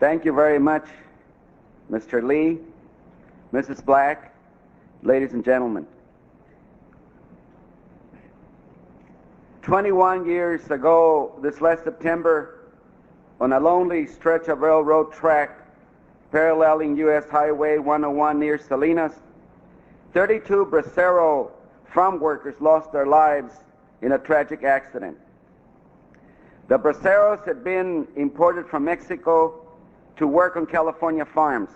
Thank you very much, Mr. Lee, Mrs. Black, ladies and gentlemen. 21 years ago, this last September, on a lonely stretch of railroad track paralleling U.S. Highway 101 near Salinas, 32 Bracero farm workers lost their lives in a tragic accident. The Braceros had been imported from Mexico to work on California farms.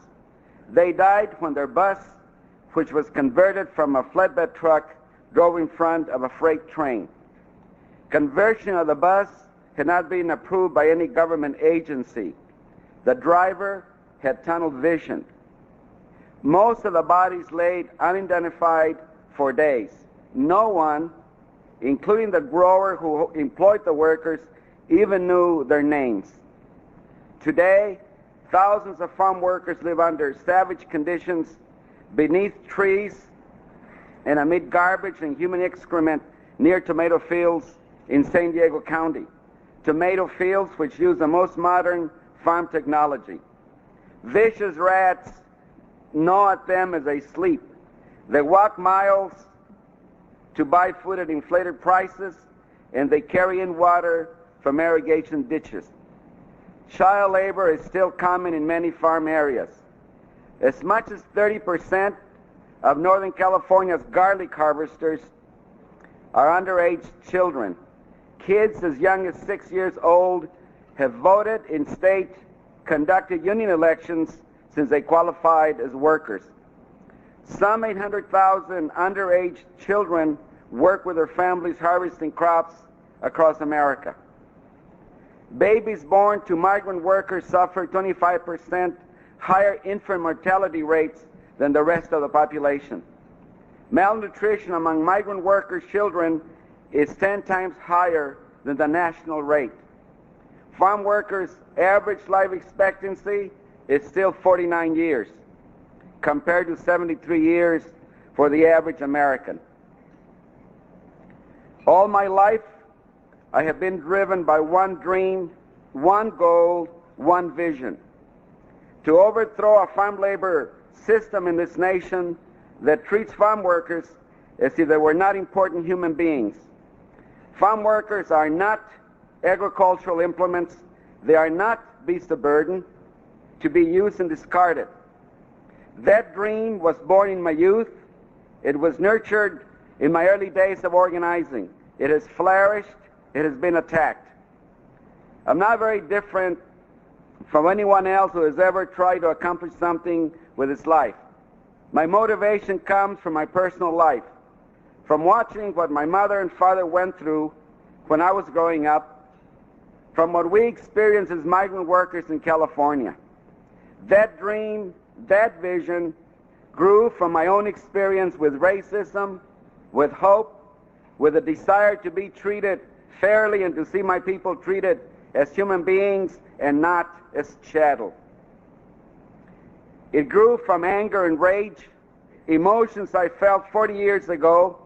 They died when their bus, which was converted from a flatbed truck, drove in front of a freight train. Conversion of the bus had not been approved by any government agency. The driver had tunnel vision. Most of the bodies laid unidentified for days. No one, including the grower who employed the workers, even knew their names. Today, thousands of farm workers live under savage conditions beneath trees and amid garbage and human excrement near tomato fields in San Diego County. Tomato fields which use the most modern farm technology. Vicious rats gnaw at them as they sleep. They walk miles to buy food at inflated prices, and they carry in water from irrigation ditches. Child labor is still common in many farm areas. As much as 30% of Northern California's garlic harvesters are underage children. Kids as young as 6 years old have voted in state-conducted union elections since they qualified as workers. Some 800,000 underage children work with their families harvesting crops across America. Babies born to migrant workers suffer 25% higher infant mortality rates than the rest of the population. Malnutrition among migrant workers' children is 10 times higher than the national rate. Farm workers' average life expectancy is still 49 years, compared to 73 years for the average American. All my life, I have been driven by one dream, one goal, one vision: to overthrow a farm labor system in this nation that treats farm workers as if they were not important human beings. Farm workers are not agricultural implements. They are not beasts of burden to be used and discarded. That dream was born in my youth. It was nurtured in my early days of organizing. It has flourished. It has been attacked. I'm not very different from anyone else who has ever tried to accomplish something with his life. My motivation comes from my personal life, from watching what my mother and father went through when I was growing up, from what we experienced as migrant workers in California. That dream, that vision, grew from my own experience with racism, with hope, with a desire to be treated fairly and to see my people treated as human beings and not as chattel. It grew from anger and rage, emotions I felt 40 years ago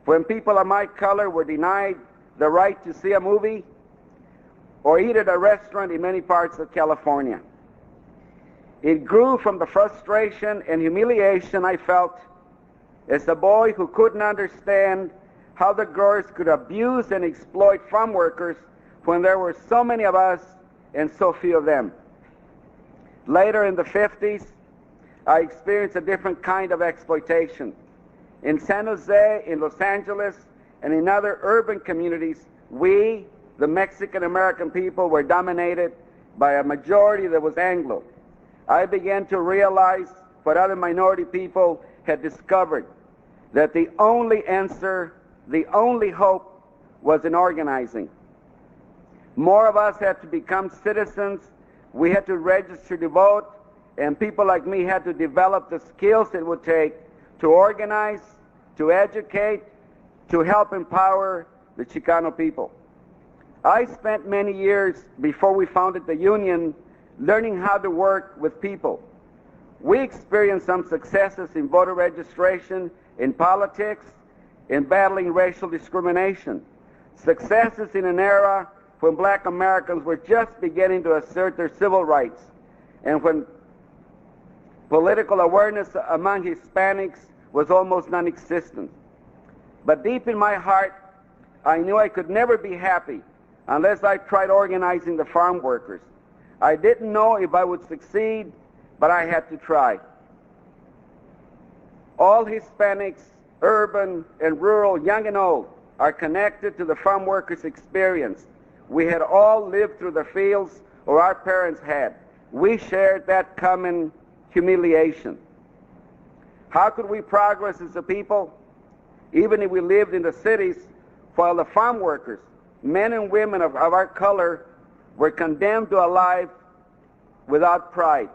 when people of my color were denied the right to see a movie or eat at a restaurant in many parts of California. It grew from the frustration and humiliation I felt as a boy who couldn't understand how the growers could abuse and exploit farm workers when there were so many of us and so few of them. Later in the 50s, I experienced a different kind of exploitation. In San Jose, in Los Angeles, and in other urban communities, we, the Mexican-American people, were dominated by a majority that was Anglo. I began to realize what other minority people had discovered, that the only answer, the only hope, was in organizing. More of us had to become citizens. We had to register to vote, and people like me had to develop the skills it would take to organize, to educate, to help empower the Chicano people. I spent many years before we founded the union learning how to work with people. We experienced some successes in voter registration, in politics, in battling racial discrimination. Successes in an era when black Americans were just beginning to assert their civil rights. and when political awareness among Hispanics was almost non-existent. But deep in my heart, I knew I could never be happy unless I tried organizing the farm workers. I didn't know if I would succeed, but I had to try. All Hispanics, urban and rural, young and old, are connected to the farm workers' experience. We had all lived through the fields, or our parents had. We shared that common humiliation. How could we progress as a people, even if we lived in the cities, while the farm workers, men and women of our color, were condemned to a life without pride?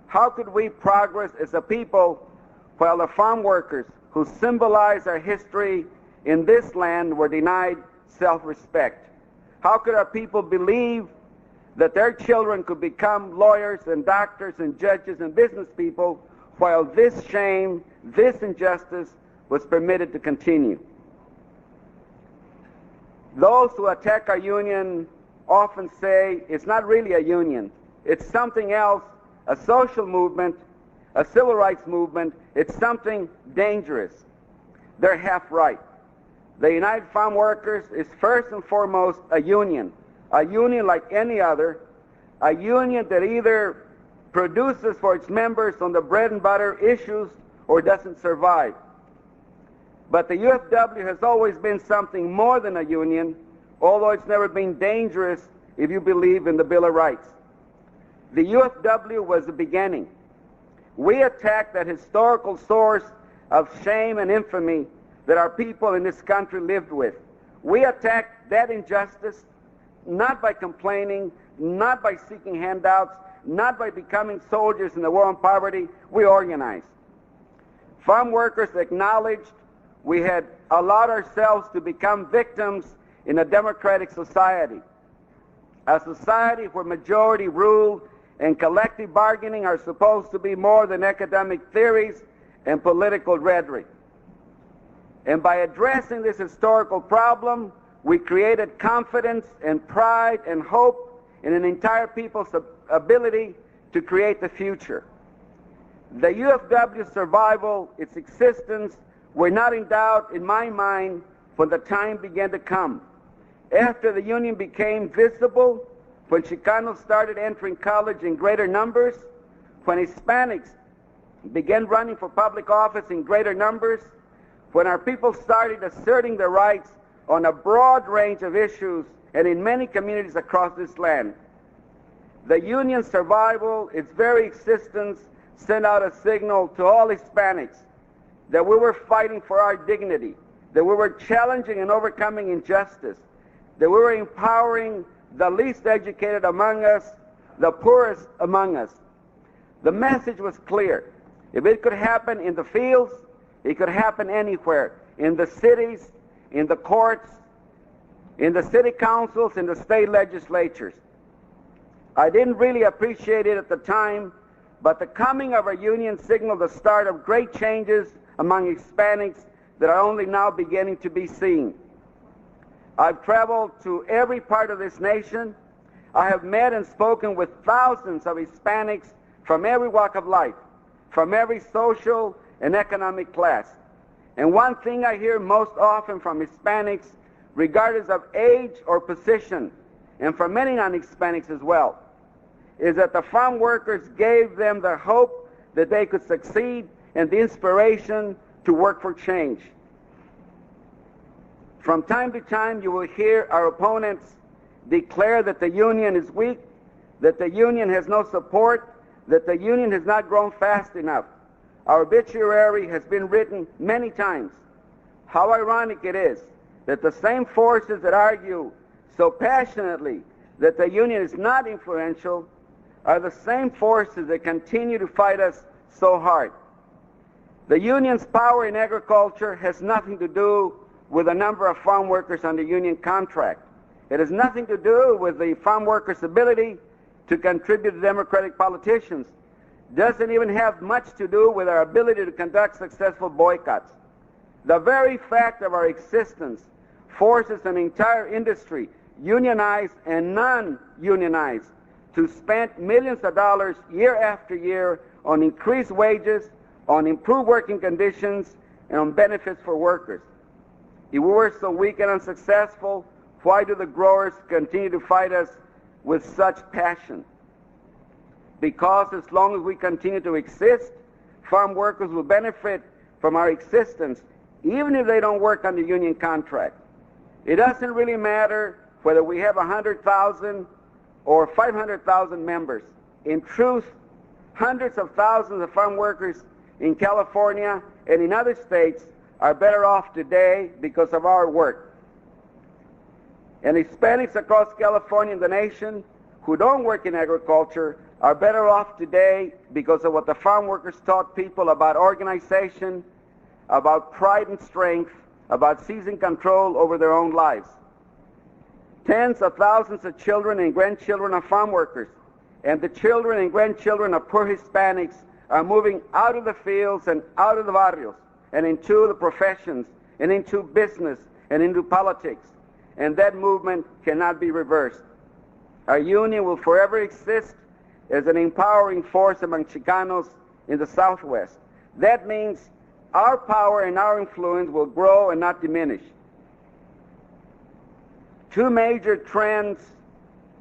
How could we progress as a people while the farm workers, who symbolize our history in this land, were denied self-respect? How could our people believe that their children could become lawyers and doctors and judges and business people while this shame, this injustice was permitted to continue? Those who attack our union often say it's not really a union. It's something else, a social movement, a civil rights movement. It's something dangerous. They're half right. The United Farm Workers is first and foremost a union like any other, a union that either produces for its members on the bread and butter issues or doesn't survive. But the UFW has always been something more than a union, although it's never been dangerous if you believe in the Bill of Rights. The UFW was the beginning. We attacked that historical source of shame and infamy that our people in this country lived with. We attacked that injustice not by complaining, not by seeking handouts, not by becoming soldiers in the war on poverty. We organized. Farm workers acknowledged we had allowed ourselves to become victims in a democratic society, a society where majority rule and collective bargaining are supposed to be more than academic theories and political rhetoric. And by addressing this historical problem, we created confidence and pride and hope in an entire people's ability to create the future. The UFW's survival, its existence, were not in doubt in my mind when the time began to come. After the union became visible, when Chicanos started entering college in greater numbers, when Hispanics began running for public office in greater numbers, when our people started asserting their rights on a broad range of issues and in many communities across this land, the union's survival, its very existence, sent out a signal to all Hispanics that we were fighting for our dignity, that we were challenging and overcoming injustice, that we were empowering the least educated among us, the poorest among us. The message was clear. If it could happen in the fields, it could happen anywhere, in the cities, in the courts, in the city councils, in the state legislatures. I didn't really appreciate it at the time, but the coming of our union signaled the start of great changes among Hispanics that are only now beginning to be seen. I've traveled to every part of this nation. I have met and spoken with thousands of Hispanics from every walk of life, from every social and economic class. And one thing I hear most often from Hispanics, regardless of age or position, and from many non-Hispanics as well, is that the farm workers gave them the hope that they could succeed and the inspiration to work for change. From time to time, you will hear our opponents declare that the union is weak, that the union has no support, that the union has not grown fast enough. Our obituary has been written many times. How ironic it is that the same forces that argue so passionately that the union is not influential are the same forces that continue to fight us so hard. The union's power in agriculture has nothing to do with the number of farm workers under union contract. It has nothing to do with the farm workers' ability to contribute to democratic politicians. Doesn't even have much to do with our ability to conduct successful boycotts. The very fact of our existence forces an entire industry, unionized and non-unionized, to spend millions of dollars year after year on increased wages, on improved working conditions, and on benefits for workers. If we were so weak and unsuccessful, why do the growers continue to fight us with such passion? Because as long as we continue to exist, farm workers will benefit from our existence, even if they don't work under union contract. It doesn't really matter whether we have 100,000 or 500,000 members. In truth, hundreds of thousands of farm workers in California and in other states are better off today because of our work. And Hispanics across California and the nation who don't work in agriculture are better off today because of what the farm workers taught people about organization, about pride and strength, about seizing control over their own lives. Tens of thousands of children and grandchildren of farm workers and the children and grandchildren of poor Hispanics are moving out of the fields and out of the barrios and into the professions and into business and into politics. And that movement cannot be reversed. Our union will forever exist as an empowering force among Chicanos in the Southwest. That means our power and our influence will grow and not diminish. Two major trends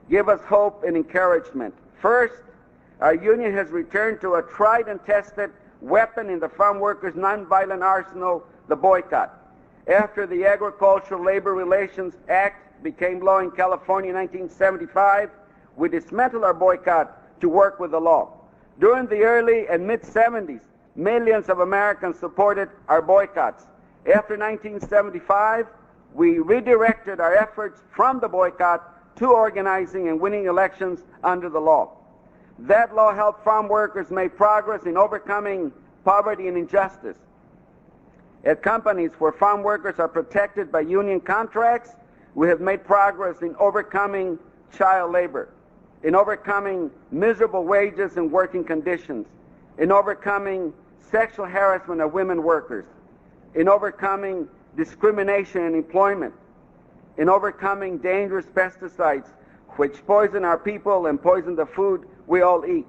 give us hope and encouragement. First, our union has returned to a tried and tested weapon in the farm workers' nonviolent arsenal, the boycott. After the Agricultural Labor Relations Act became law in California in 1975, we dismantled our boycott to work with the law. During the early and mid-70s, millions of Americans supported our boycotts. After 1975, we redirected our efforts from the boycott to organizing and winning elections under the law. That law helped farm workers make progress in overcoming poverty and injustice. At companies where farm workers are protected by union contracts, we have made progress in overcoming child labor, in overcoming miserable wages and working conditions, in overcoming sexual harassment of women workers, in overcoming discrimination in employment, in overcoming dangerous pesticides which poison our people and poison the food we all eat.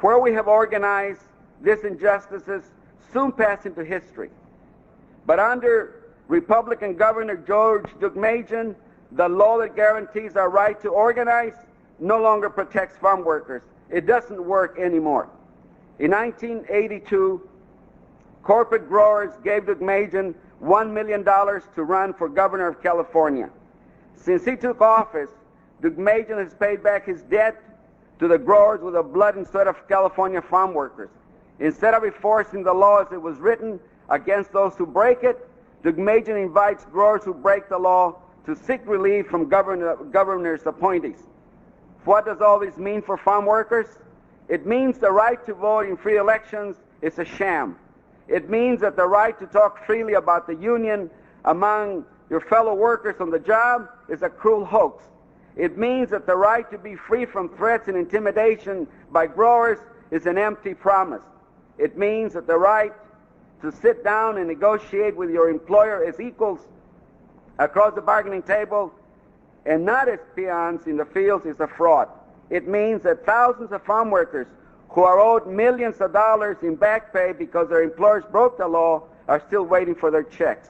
Where we have organized, these injustices soon pass into history. But under Republican Governor George Deukmejian, the law that guarantees our right to organize no longer protects farm workers. It doesn't work anymore. In 1982, corporate growers gave Deukmejian $1 million to run for governor of California. Since he took office, Deukmejian has paid back his debt to the growers with the blood and sweat of California farm workers. Instead of enforcing the law as it was written against those who break it, Deukmejian invites growers who break the law to seek relief from governor's appointees. What does all this mean for farm workers? It means the right to vote in free elections is a sham. It means that the right to talk freely about the union among your fellow workers on the job is a cruel hoax. It means that the right to be free from threats and intimidation by growers is an empty promise. It means that the right to sit down and negotiate with your employer as equals across the bargaining table and not as peons in the fields is a fraud. It means that thousands of farm workers who are owed millions of dollars in back pay because their employers broke the law are still waiting for their checks.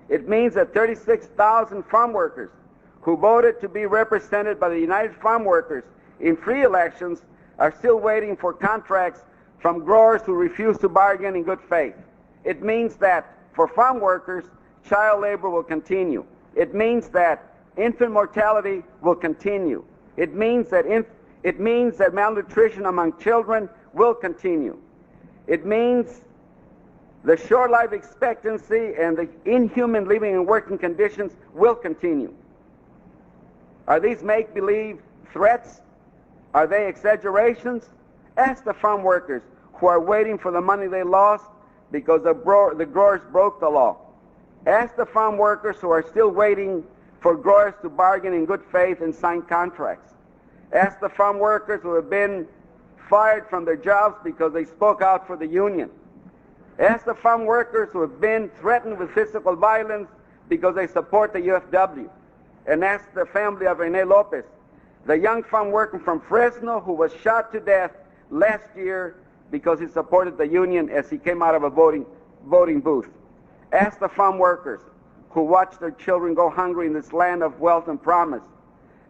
It means that 36,000 farm workers who voted to be represented by the United Farm Workers in free elections are still waiting for contracts from growers who refuse to bargain in good faith. It means that for farm workers, child labor will continue. It means that infant mortality will continue. It means that malnutrition among children will continue. It means the short life expectancy and the inhuman living and working conditions will continue. Are these make-believe threats? Are they exaggerations? Ask the farm workers who are waiting for the money they lost because the growers broke the law. Ask the farm workers who are still waiting for growers to bargain in good faith and sign contracts. Ask the farm workers who have been fired from their jobs because they spoke out for the union. Ask the farm workers who have been threatened with physical violence because they support the UFW. And ask the family of Rene Lopez the young farm worker from Fresno who was shot to death last year because he supported the union as he came out of a voting booth. Ask the farm workers who watch their children go hungry in this land of wealth and promise.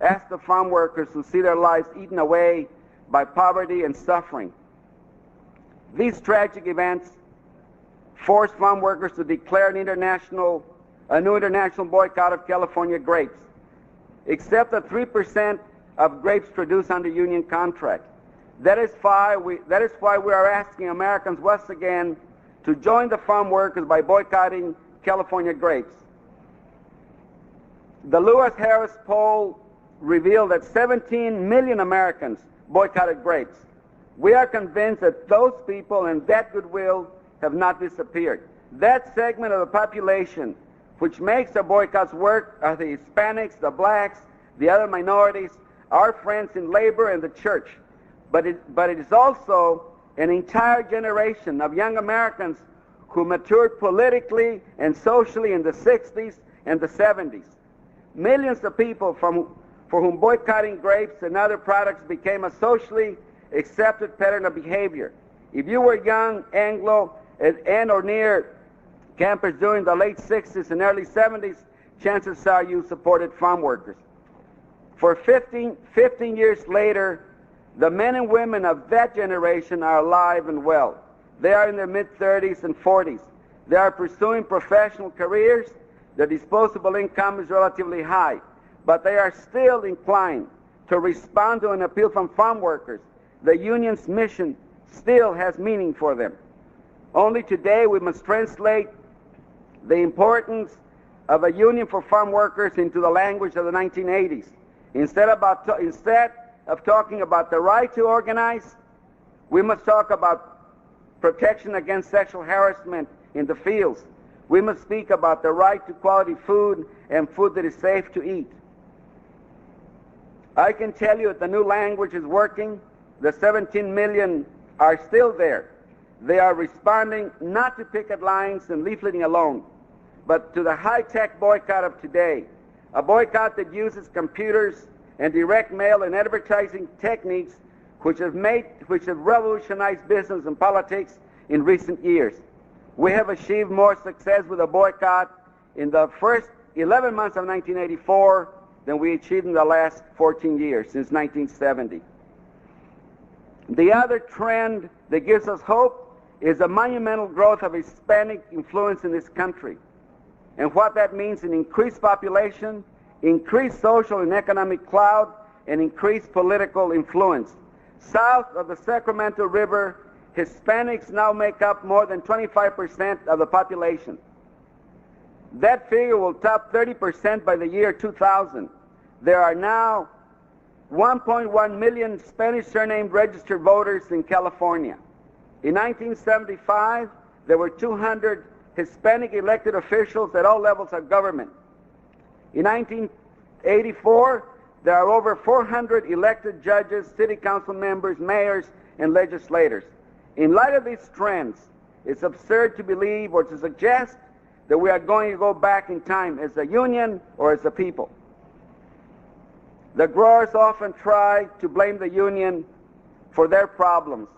Ask the farm workers who see their lives eaten away by poverty and suffering. These tragic events forced farm workers to declare a new international boycott of California grapes. Except the 3% of grapes produced under union contract. That is why we are asking Americans once again to join the farm workers by boycotting California grapes. The Lewis Harris poll revealed that 17 million Americans boycotted grapes. We are convinced that those people and that goodwill have not disappeared. That segment of the population which makes the boycotts work are the Hispanics, the blacks, the other minorities, our friends in labor and the church. But it is also an entire generation of young Americans who matured politically and socially in the 60s and the 70s. Millions of people for whom boycotting grapes and other products became a socially accepted pattern of behavior. If you were young, Anglo, and or near campers during the late 60s and early 70s, chances are you supported farm workers. For 15 years later, the men and women of that generation are alive and well. They are in their mid-30s and 40s. They are pursuing professional careers. Their disposable income is relatively high, but they are still inclined to respond to an appeal from farm workers. The union's mission still has meaning for them. Only today we must translate the importance of a union for farm workers into the language of the 1980s. Instead of talking about the right to organize, we must talk about protection against sexual harassment in the fields. We must speak about the right to quality food and food that is safe to eat. I can tell you that the new language is working. The 17 million are still there. They are responding not to picket lines and leafleting alone, but to the high-tech boycott of today, a boycott that uses computers and direct mail and advertising techniques which have revolutionized business and politics in recent years. We have achieved more success with a boycott in the first 11 months of 1984 than we achieved in the last 14 years, since 1970. The other trend that gives us hope is the monumental growth of Hispanic influence in this country. And what that means in increased population, increased social and economic clout, and increased political influence. South of the Sacramento River, Hispanics now make up more than 25% of the population. That figure will top 30% by the year 2000. There are now 1.1 million Spanish surnamed registered voters in California. In 1975, there were 200 Hispanic elected officials at all levels of government. In 1984, there are over 400 elected judges, city council members, mayors, and legislators. In light of these trends, it's absurd to believe or to suggest that we are going to go back in time as a union or as a people. The growers often try to blame the union for their problems,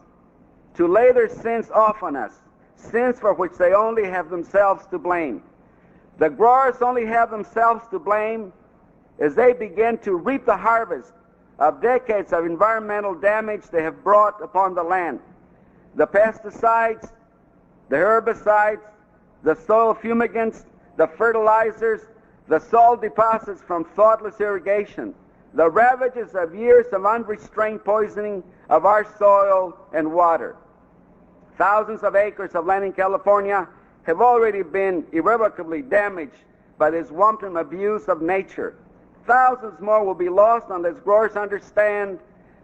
to lay their sins off on us, sins for which they only have themselves to blame. The growers only have themselves to blame as they begin to reap the harvest of decades of environmental damage they have brought upon the land. The pesticides, the herbicides, the soil fumigants, the fertilizers, the salt deposits from thoughtless irrigation, the ravages of years of unrestrained poisoning of our soil and water. Thousands of acres of land in California have already been irrevocably damaged by this wanton abuse of nature. Thousands more will be lost unless growers understand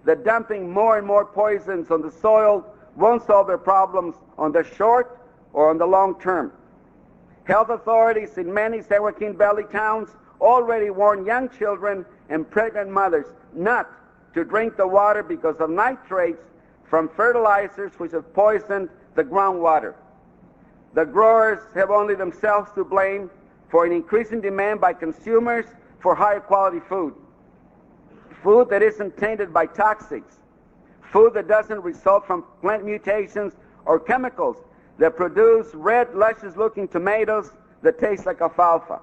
that dumping more and more poisons on the soil won't solve their problems on the short or on the long term. Health authorities in many San Joaquin Valley towns already warn young children and pregnant mothers not to drink the water because of nitrates from fertilizers which have poisoned the groundwater. The growers have only themselves to blame for an increasing demand by consumers for higher quality food. food that isn't tainted by toxics, food that doesn't result from plant mutations or chemicals that produce red, luscious-looking tomatoes that taste like alfalfa.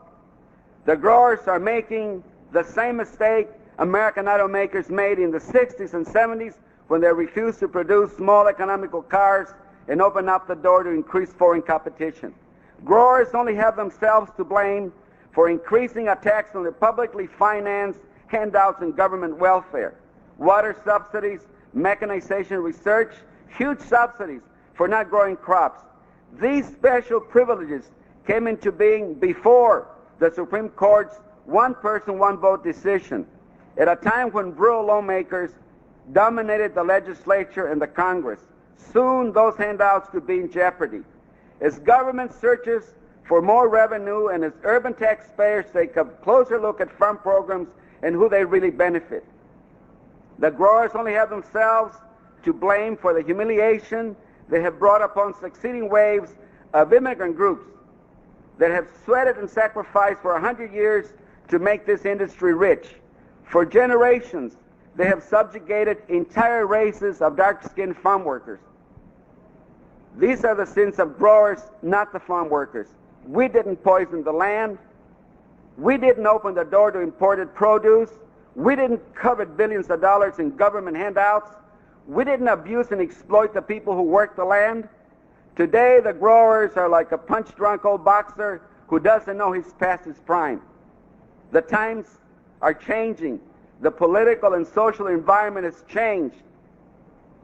The growers are making the same mistake American automakers made in the 60s and 70s when they refused to produce small economical cars and open up the door to increase foreign competition. Growers only have themselves to blame for increasing attacks on the publicly financed handouts and government welfare, water subsidies, mechanization research, huge subsidies for not growing crops. These special privileges came into being before the Supreme Court's one-person, one-vote decision, at a time when rural lawmakers dominated the legislature and the Congress. Soon those handouts could be in jeopardy. As government searches for more revenue and as urban taxpayers take a closer look at farm programs and who they really benefit, the growers only have themselves to blame for the humiliation they have brought upon succeeding waves of immigrant groups that have sweated and sacrificed for 100 years to make this industry rich. For generations, they have subjugated entire races of dark-skinned farm workers. These are the sins of growers, not the farm workers. We didn't poison the land. We didn't open the door to imported produce. We didn't covet billions of dollars in government handouts. We didn't abuse and exploit the people who work the land. Today, the growers are like a punch-drunk old boxer who doesn't know he's past his prime. The times are changing. The political and social environment has changed.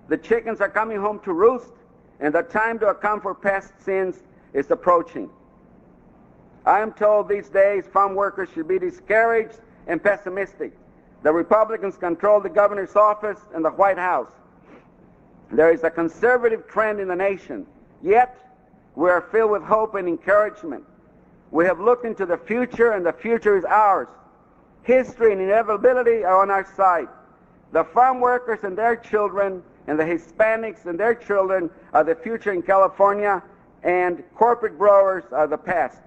The chickens are coming home to roost, and the time to account for past sins is approaching. I am told these days farm workers should be discouraged and pessimistic. The Republicans control the governor's office and the White House. There is a conservative trend in the nation, yet we are filled with hope and encouragement. We have looked into the future, and the future is ours. History and inevitability are on our side. The farm workers and their children and the Hispanics and their children are the future in California, and corporate growers are the past.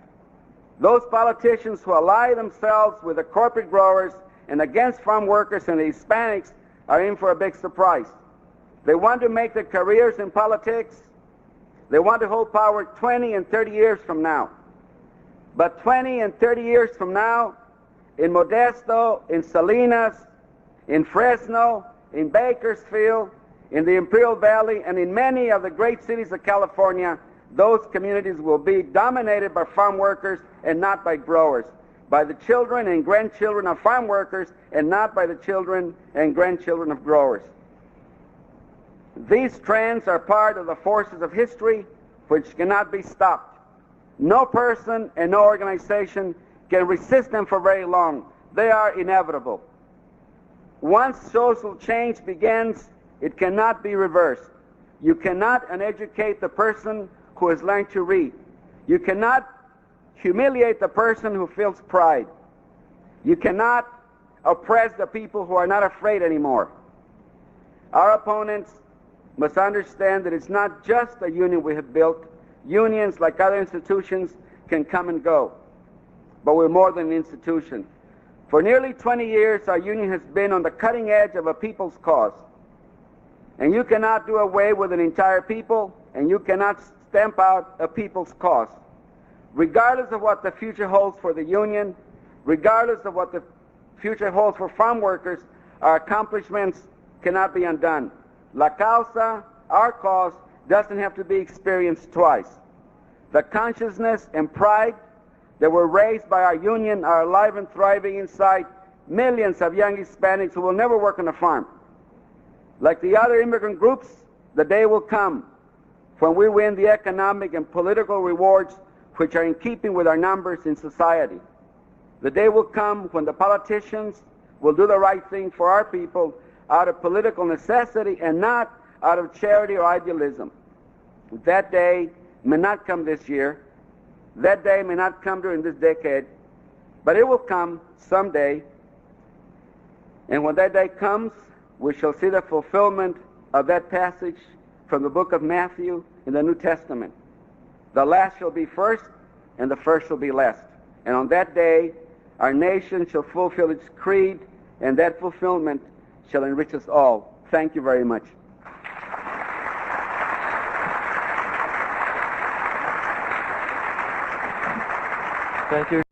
Those politicians who ally themselves with the corporate growers and against farm workers and the Hispanics are in for a big surprise. They want to make their careers in politics. They want to hold power 20 and 30 years from now. But 20 and 30 years from now, in Modesto, in Salinas, in Fresno, in Bakersfield, in the Imperial Valley, and in many of the great cities of California, those communities will be dominated by farm workers and not by growers, by the children and grandchildren of farm workers and not by the children and grandchildren of growers. These trends are part of the forces of history which cannot be stopped. No person and no organization can resist them for very long. They are inevitable. Once social change begins, it cannot be reversed. You cannot uneducate the person who has learned to read. You cannot humiliate the person who feels pride. You cannot oppress the people who are not afraid anymore. Our opponents must understand that it's not just a union we have built. Unions, like other institutions, can come and go. But we're more than an institution. For nearly 20 years, our union has been on the cutting edge of a people's cause. And you cannot do away with an entire people, and you cannot stamp out a people's cause. Regardless of what the future holds for the union, regardless of what the future holds for farm workers, our accomplishments cannot be undone. La causa, our cause, doesn't have to be experienced twice. The consciousness and pride that were raised by our union are alive and thriving inside millions of young Hispanics who will never work on a farm. Like the other immigrant groups, the day will come when we win the economic and political rewards which are in keeping with our numbers in society. The day will come when the politicians will do the right thing for our people out of political necessity and not out of charity or idealism. That day may not come this year. That day may not come during this decade, but it will come someday. And when that day comes, we shall see the fulfillment of that passage from the book of Matthew in the New Testament. The last shall be first, and the first shall be last. And on that day, our nation shall fulfill its creed and that fulfillment shall enrich us all. Thank you very much. Thank you.